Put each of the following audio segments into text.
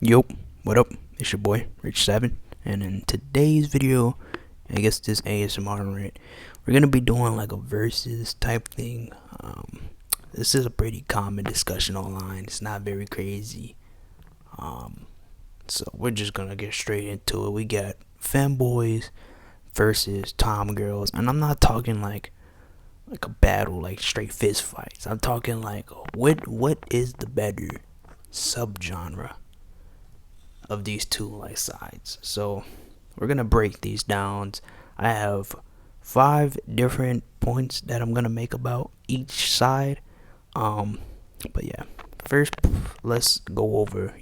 Yo, what up? It's your boy, Rich7, and in today's video, I guess this ASMR rant, we're gonna be doing like a versus type thing. This is a pretty common discussion online. It's not very crazy. So we're just gonna get straight into it. We got Femboys versus Tom girls, and I'm not talking like a battle, like straight fist fights. I'm talking like what is the better subgenre of these two like sides. So we're gonna break these down. I have 5 different points that I'm gonna make about each side. But yeah, first let's go over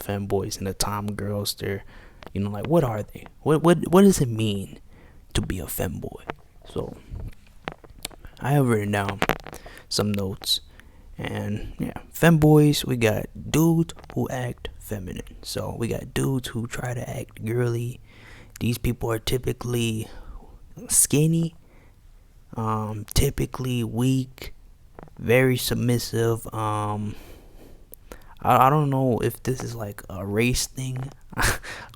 femboys and the Tom girls. They're like, what are they? What does it mean to be a femboy? So I have written down some notes. And yeah, femboys, we got dudes who act feminine. So we got dudes who try to act girly. These people are typically skinny, typically weak, very submissive. I don't know if this is like a race thing.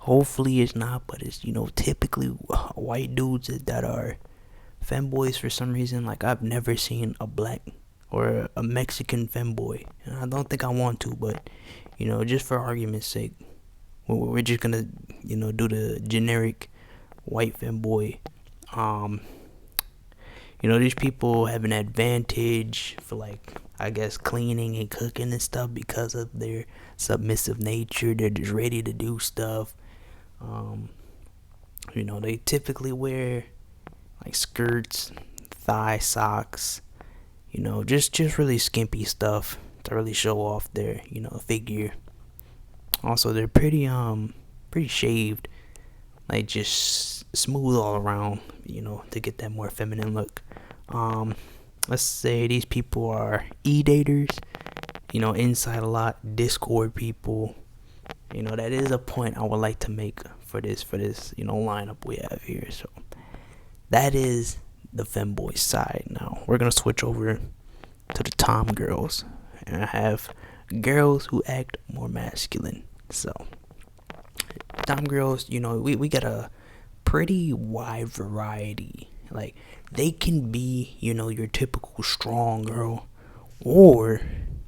Hopefully it's not, but it's typically white dudes that are femboys for some reason. Like, I've never seen a black or a Mexican femboy, and I don't think I want to, but just for argument's sake, we're just gonna do the generic white femboy. These people have an advantage for, like, I guess, cleaning and cooking and stuff because of their submissive nature. They're just ready to do stuff. They typically wear like skirts, thigh socks, just really skimpy stuff to really show off their figure. Also, they're pretty shaved, like just smooth all around, to get that more feminine look. Let's say these people are e-daters, inside a lot, Discord people. That is a point I would like to make for this lineup we have here. So that is the femboy side. Now we're gonna switch over to the Tom girls, and I have girls who act more masculine. So Tom girls, we got a pretty wide variety. Like, they can be your typical strong girl, or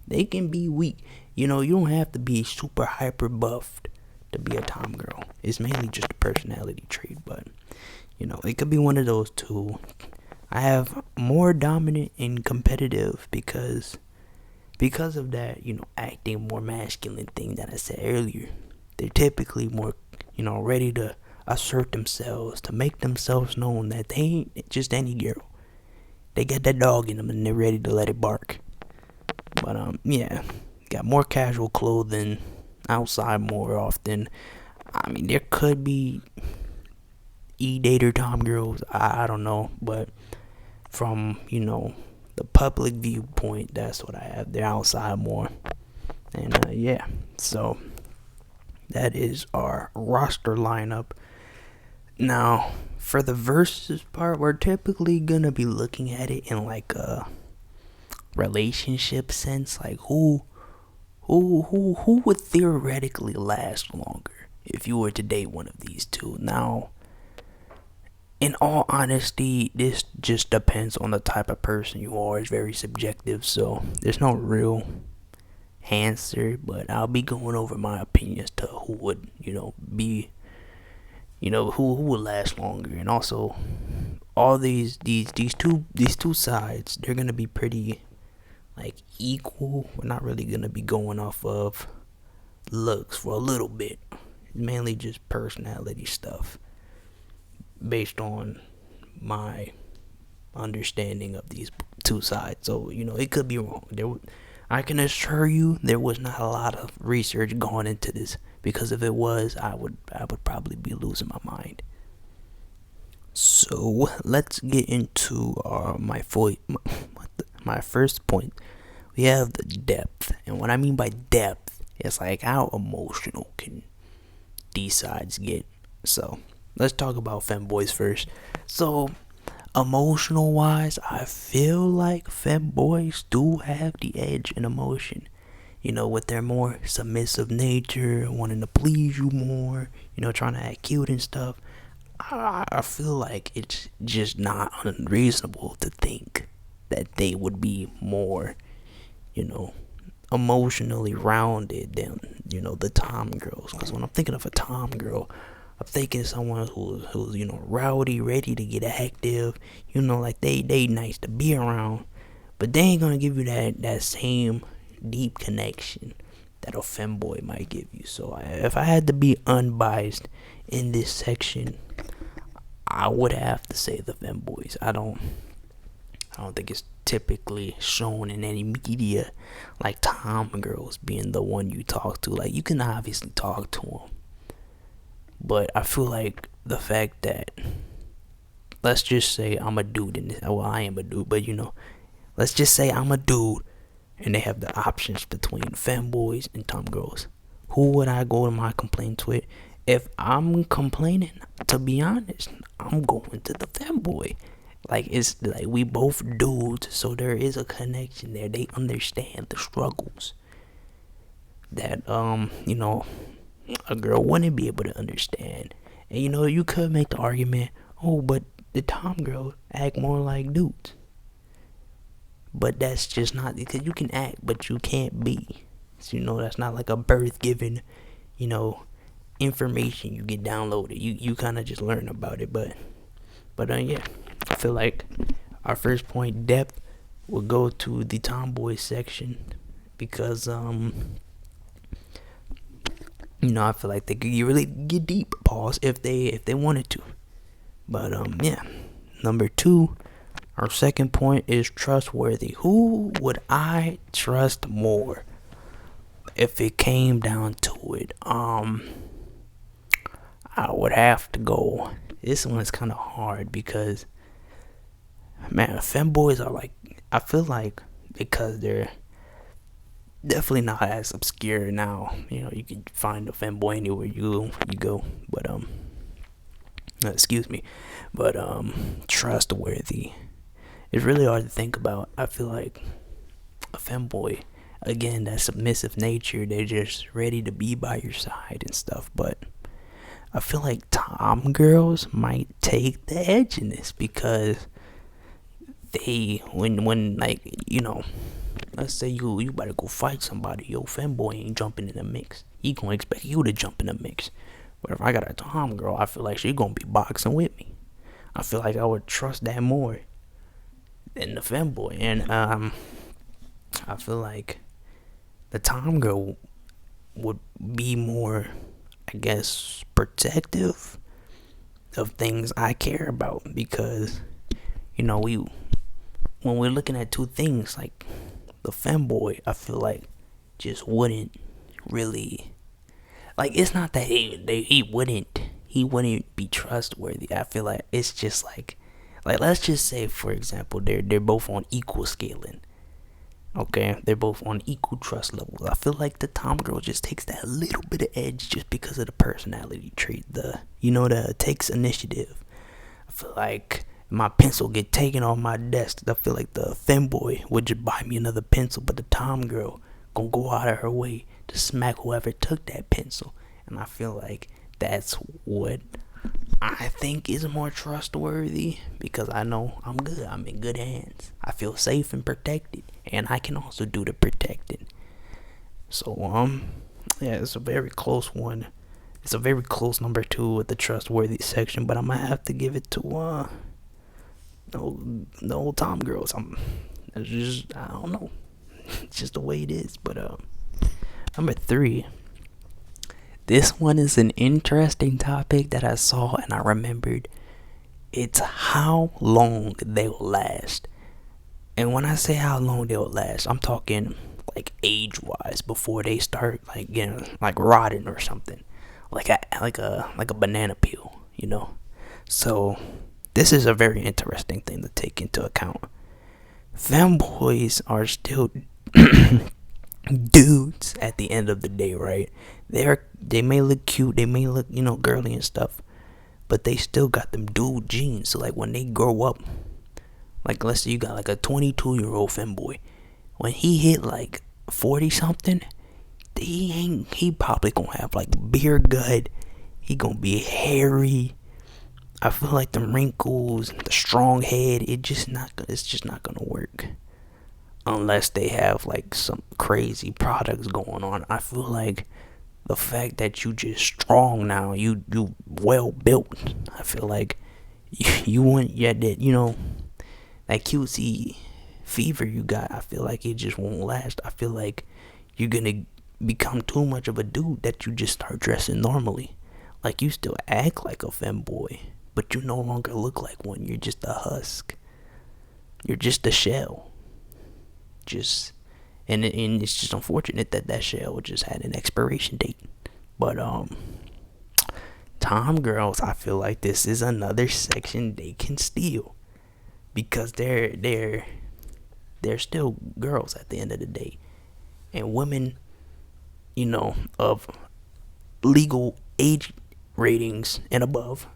they can be weak. You don't have to be super hyper buffed to be a Tom girl. It's mainly just a personality trait, but it could be one of those two. I have more dominant and competitive because of that, acting more masculine thing that I said earlier. They're typically more, ready to assert themselves, to make themselves known that they ain't just any girl. They got that dog in them and they're ready to let it bark. But yeah, got more casual clothing, outside more often. I mean, there could be e-dater Tom girls, I don't know, but from the public viewpoint, that's what I have. They're outside more. And yeah, so that is our roster lineup. Now for the versus part, we're typically gonna be looking at it in like a relationship sense. Like, who would theoretically last longer if you were to date one of these two. Now, in all honesty, this just depends on the type of person you are. It's very subjective, so there's no real answer, but I'll be going over my opinions to who would be who would last longer. And also, all these two sides, they're gonna be pretty like equal. We're not really gonna be going off of looks for a little bit. Mainly just personality stuff based on my understanding of these two sides. So it could be wrong. I can assure you there was not a lot of research going into this, because if it was, I would probably be losing my mind. So let's get into my first point. We have the depth, and what I mean by depth is like how emotional can these sides get. So let's talk about femboys first. So emotional wise, I feel like femboys do have the edge in emotion. with their more submissive nature, wanting to please you more, trying to act cute and stuff. I feel like it's just not unreasonable to think that they would be more, you know, emotionally rounded than, the Tom girls. Because when I'm thinking of a Tom girl, I'm thinking someone who's rowdy, ready to get active, like they nice to be around, but they ain't gonna give you that same deep connection that a femboy might give you. So if I had to be unbiased in this section, I would have to say the femboys. I don't think it's typically shown in any media like Tom girls being the one you talk to. Like, you can obviously talk to them, but I feel like the fact that, let's just say I'm a dude in this. Well, I am a dude, but let's just say I'm a dude, and they have the options between femboys and Tom girls. Who would I go to my complaints with? If I'm complaining, to be honest, I'm going to the femboy. Like, it's like we both dudes, so there is a connection there. They understand the struggles that a girl wouldn't be able to understand. And you could make the argument, oh, but the Tom girls act more like dudes. But that's just not, because you can act, but you can't be. So, that's not like a birth given, information you get downloaded. You kind of just learn about it. But yeah, I feel like our first point, depth, will go to the Tomboy section, because I feel like they could really get deep, pause, if they wanted to. But yeah. Number 2, our second point is trustworthy. Who would I trust more if it came down to it? I would have to go. This one is kind of hard because, man, femboys are like, I feel like, because they're definitely not as obscure now. You can find a femboy anywhere you go. But excuse me. But trustworthy. It's really hard to think about. I feel like a femboy, again, that submissive nature, they're just ready to be by your side and stuff. But I feel like Tom girls might take the edge in this, because they, when like, let's say you better go fight somebody, your femboy ain't jumping in the mix. He gonna expect you to jump in the mix. But if I got a Tom girl, I feel like she gonna be boxing with me. I feel like I would trust that more than the femboy. And I feel like the Tom girl would be more, I guess, protective of things I care about, because when we're looking at two things, like the femboy, I feel like just wouldn't really, like, it's not that he wouldn't be trustworthy. I feel like it's just like let's just say, for example, they're both on equal scaling. Okay, they're both on equal trust levels. I feel like the Tom girl just takes that little bit of edge just because of the personality trait. The takes initiative. I feel like my pencil get taken off my desk, I feel like the femboy would just buy me another pencil, but the Tom girl gonna go out of her way to smack whoever took that pencil. And I feel like that's what I think is more trustworthy, because I know I'm good. I'm in good hands. I feel safe and protected, and I can also do the protecting. So yeah, it's a very close one. It's a very close number 2 with the trustworthy section, but I'm gonna have to give it to the old Tom girls. I don't know. It's just the way it is. But number 3. This one is an interesting topic that I saw and I remembered. It's how long they'll last. And when I say how long they'll last, I'm talking like age-wise, before they start like like rotting or something, like a banana peel, So this is a very interesting thing to take into account. Femboys are still dudes at the end of the day, right? They may look cute, they may look, girly and stuff, but they still got them dude genes. So like when they grow up, like let's say you got like a 22-year-old femboy, when he hit like 40 something, he probably gonna have like beer gut. He gonna be hairy. I feel like the wrinkles, the strong head, it's just not gonna work unless they have like some crazy products going on. I feel like the fact that you just strong now, you well built. I feel like you want that that cutesy fever you got. I feel like it just won't last. I feel like you're gonna become too much of a dude that you just start dressing normally. Like you still act like a femboy, but you no longer look like one. You're just a husk. You're just a shell. And it's just unfortunate that shell just had an expiration date. But Tom girls, I feel like this is another section they can steal because they're still girls at the end of the day, and women, of legal age ratings and above,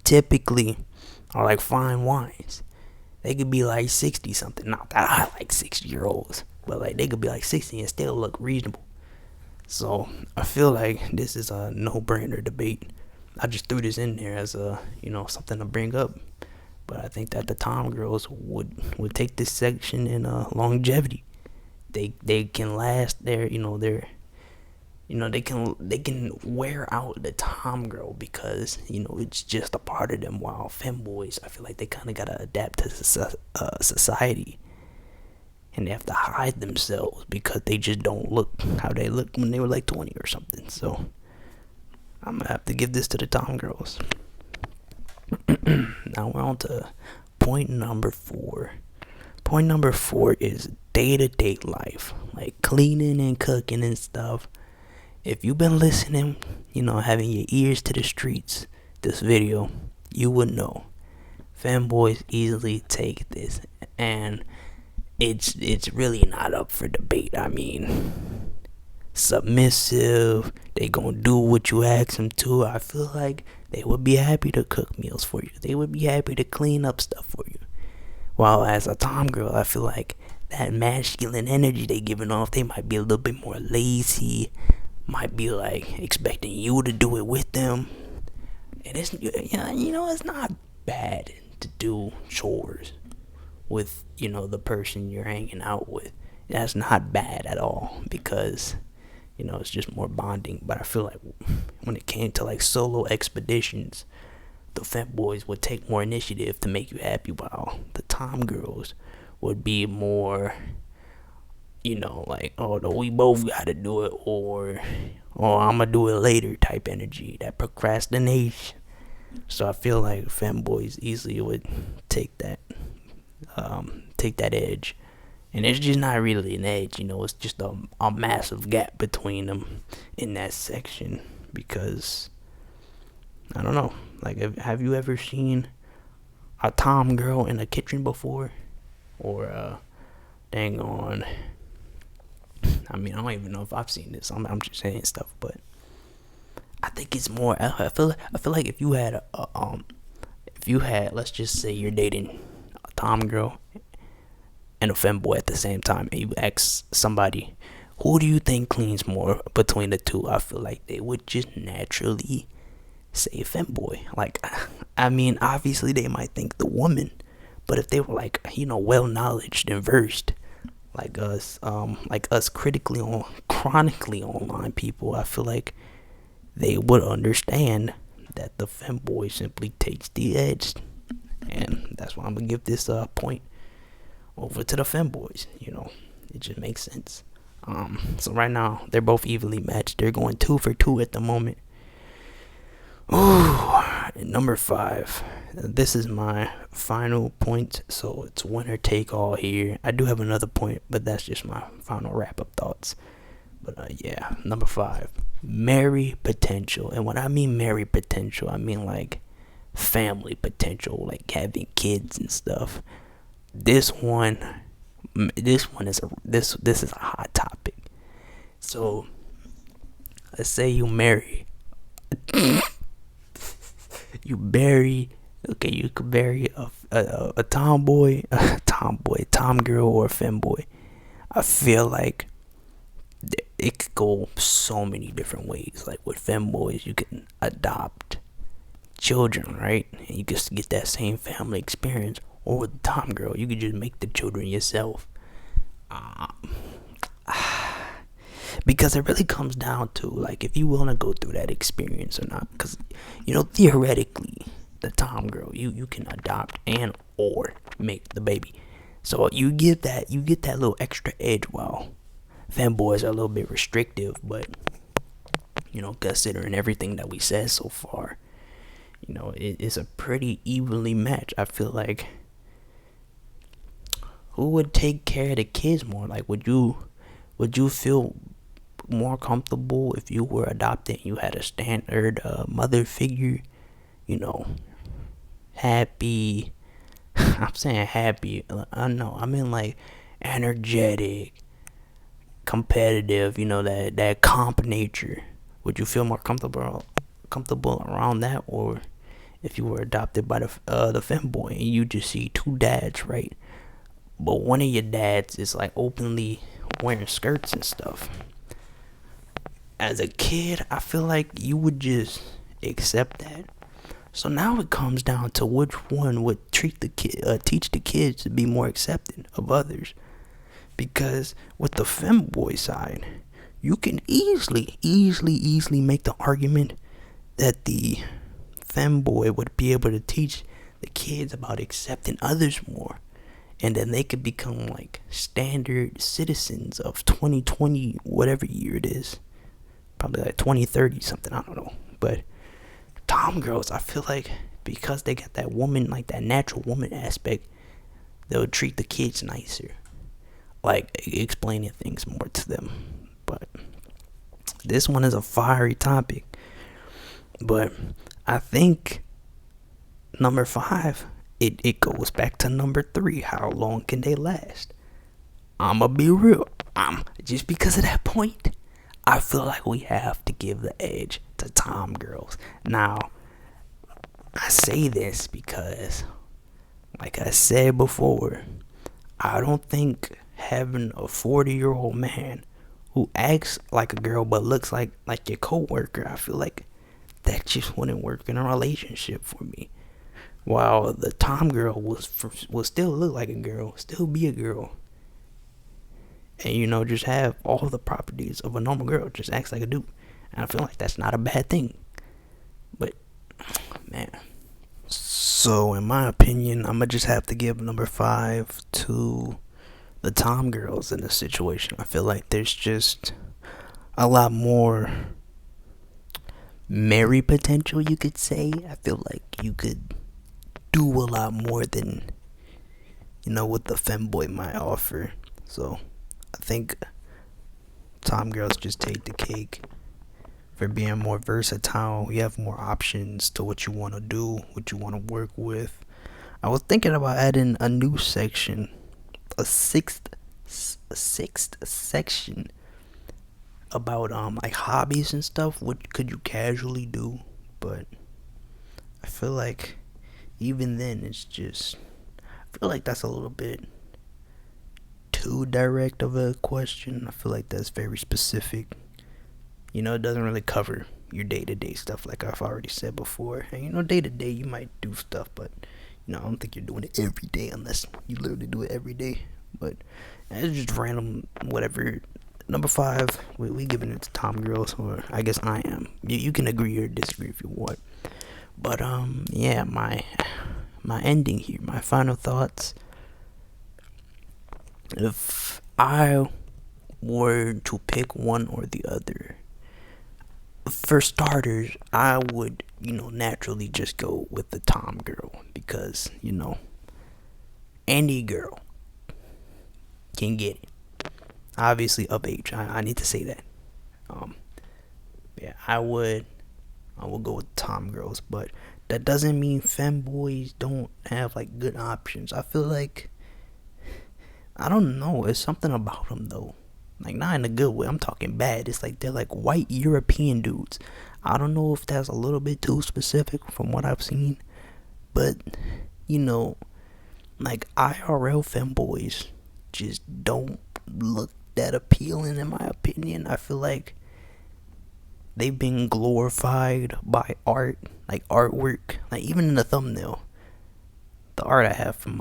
typically are like fine wines. They could be like 60 something. Not that I like 60-year-olds, but like they could be like 60 and still look reasonable. So I feel like this is a no-brainer debate. I just threw this in there as a something to bring up, but I think that the Tom girls would take this section in longevity. They can last they can wear out the Tom girl because it's just a part of them. While femboys, I feel like they kind of gotta adapt to society, and they have to hide themselves because they just don't look how they looked when they were like 20 or something. So I'm gonna have to give this to the Tom girls. Now we're on to point number 4. Point number 4 is day-to-day life, like cleaning and cooking and stuff. If you've been listening, having your ears to the streets, this video, you would know. Femboys easily take this, and it's really not up for debate. I mean, submissive, they gonna do what you ask them to. I feel like they would be happy to cook meals for you. They would be happy to clean up stuff for you. While as a Tom girl, I feel like that masculine energy they giving off, they might be a little bit more lazy, might be like expecting you to do it with them. And it's it's not bad to do chores with the person you're hanging out with. That's not bad at all because it's just more bonding. But I feel like when it came to like solo expeditions, the femboys would take more initiative to make you happy, while the Tom girls would be more like, oh no, we both gotta do it, or I'm gonna do it later type energy, that procrastination. So I feel like femboys easily would take that edge, and it's just not really an edge. It's just a massive gap between them in that section, because I don't know, like have you ever seen a Tom girl in a kitchen before, or dang on, I mean, I don't even know if I've seen this. I'm just saying stuff, but I think it's more. I feel like if you had let's just say you're dating a Tom girl and a femboy at the same time, and you ask somebody, who do you think cleans more between the two? I feel like they would just naturally say femboy. Like, I mean, obviously they might think the woman, but if they were like well knowledged and versed, like us chronically online people, I feel like they would understand that the femboy simply takes the edge, and that's why I'm gonna give this point over to the femboys. It just makes sense. So right now they're both evenly matched. They're going 2 for 2 at the moment. Ooh, and number 5. This is my final point, so it's winner take all here. I do have another point, but that's just my final wrap up thoughts. But yeah, number 5, marry potential. And when I mean marry potential, I mean like family potential, like having kids and stuff. This is a hot topic. So let's say you marry you could marry a tomboy, Tom girl, or a femboy. I feel like it could go so many different ways. Like with femboys, you can adopt children, right? And you just get that same family experience. Or with the Tom girl, you could just make the children yourself. Um, because it really comes down to like if you want to go through that experience or not. Because theoretically, the Tom girl, you can adopt and or make the baby. So you get that little extra edge. While femboys are a little bit restrictive, but considering everything that we said so far, it's a pretty evenly matched. I feel like who would take care of the kids more? Like, would you feel more comfortable if you were adopted and you had a standard mother figure? Happy. I'm saying happy. I know. I mean like energetic, competitive. That comp nature. Would you feel more comfortable around that, or if you were adopted by the femboy and you just see two dads, right? But one of your dads is like openly wearing skirts and stuff. As a kid, I feel like you would just accept that. So now it comes down to which one would teach the kids to be more accepting of others. Because with the femboy side, you can easily make the argument that the femboy would be able to teach the kids about accepting others more. And then they could become like standard citizens of 2020, whatever year it is. Probably like 2030 something, I don't know. But Tom girls, I feel like because they got that woman, like that natural woman aspect, they'll treat the kids nicer. Like explaining things more to them. But this one is a fiery topic. But I think number 5, it goes back to number 3. How long can they last? I'ma be real. Just because of that point, I feel like we have to give the edge to Tom girls. Now, I say this because, like I said before, I don't think having a 40-year-old man who acts like a girl but looks like your coworker, I feel like that just wouldn't work in a relationship for me. While the Tom girl will still look like a girl, still be a girl, and just have all the properties of a normal girl, just acts like a dude. And I feel like that's not a bad thing. But man, so in my opinion, I'ma just have to give number 5 to the Tom girls in this situation. I feel like there's just a lot more married potential, you could say. I feel like you could do a lot more than what the femboy might offer. So I think Tom girls just take the cake for being more versatile. You have more options to what you want to do, what you want to work with. I was thinking about adding a new section, a sixth section about like hobbies and stuff. What could you casually do? But I feel like even then I feel like that's a little bit too direct of a question. I feel like that's very specific. It doesn't really cover your day-to-day stuff like I've already said before. And day-to-day you might do stuff, but I don't think you're doing it every day unless you literally do it every day. But it's just random, whatever. Number 5, we giving it to Tom girls, or I guess I am. You can agree or disagree if you want. But yeah, my ending here, my final thoughts. If I were to pick one or the other, for starters, I would, naturally just go with the Tom girl because, any girl can get it. Obviously of age. I need to say that. Yeah, I would go with Tom girls, but that doesn't mean femboys don't have like good options. I feel like, I don't know, it's something about them though. Like, not in a good way, I'm talking bad. It's like they're like white European dudes. I don't know if that's a little bit too specific from what I've seen, but like IRL femboys just don't look that appealing in my opinion. I feel like they've been glorified by art, like artwork, like even in the thumbnail. The art I have from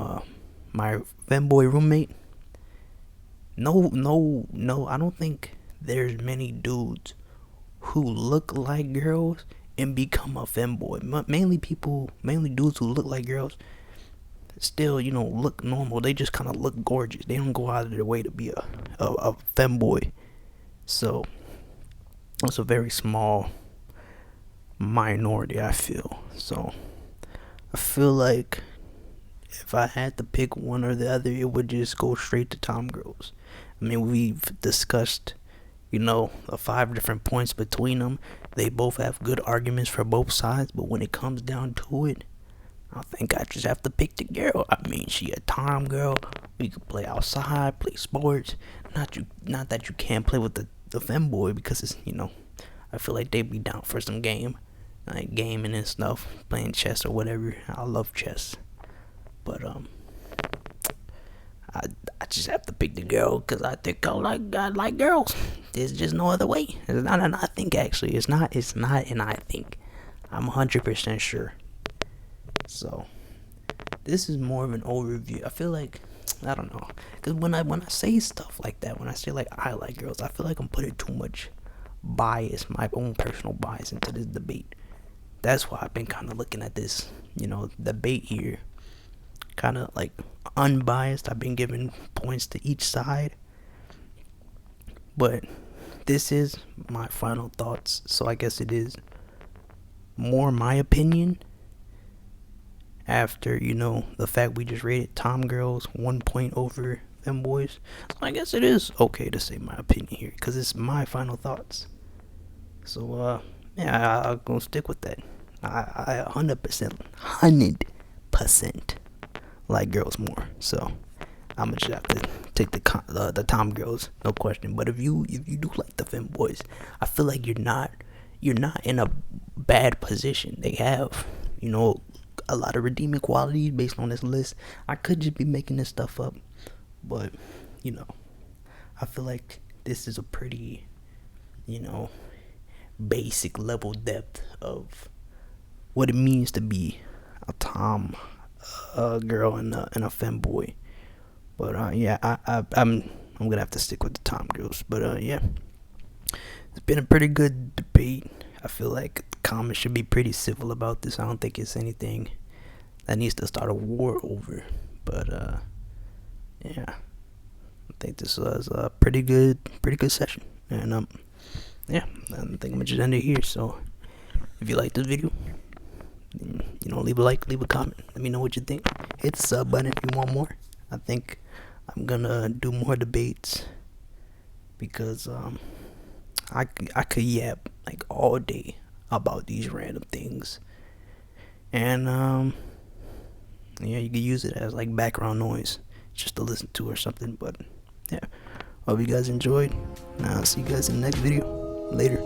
my Femboy roommate. No, I don't think there's many dudes who look like girls and become a femboy. Mainly dudes who look like girls, still, look normal. They just kind of look gorgeous. They don't go out of their way to be a femboy. So it's a very small minority, I feel. So I feel like if I had to pick one or the other, it would just go straight to Tom Girls. I mean, we've discussed, the 5 different points between them. They both have good arguments for both sides, but when it comes down to it, I think I just have to pick the girl. I mean, she a Tom girl. We could play outside, play sports. Not that you can't play with the femboy, because it's, I feel like they'd be down for some game, like gaming and stuff, playing chess or whatever. I love chess. But I just have to pick the girl because I think I like girls. There's just no other way. It's not an I think, actually. It's not an I think. I'm 100% sure. So this is more of an overview. I feel like, I don't know, because when I say stuff like that, when I say like I like girls, I feel like I'm putting too much bias, my own personal bias, into this debate. That's why I've been kind of looking at this, debate here, kind of like unbiased. I've been giving points to each side, but this is my final thoughts, so I guess it is more my opinion after, the fact we just rated Tom Girls 1 point over Femboys. So I guess it is okay to say my opinion here, because it's my final thoughts. So yeah, I'm gonna stick with that. I 100% like girls more, so I'm gonna just have to take the Tom Girls, no question. But if you do like the Femboys, I feel like you're not in a bad position. They have, a lot of redeeming qualities based on this list. I could just be making this stuff up, but I feel like this is a pretty, basic level depth of what it means to be a Tom girl and a femboy. But yeah, I'm gonna have to stick with the Tom Girls. But yeah, it's been a pretty good debate. I feel like comments should be pretty civil about this. I don't think it's anything that needs to start a war over. But yeah, I think this was a pretty good session. And yeah, I think I'm gonna just end it here. So if you like this video, leave a like, leave a comment, let me know what you think. Hit the sub button if you want more. I think I'm gonna do more debates, because I could yap like all day about these random things, and yeah, you could use it as like background noise just to listen to or something. But yeah, hope you guys enjoyed, and I'll see you guys in the next video. Later.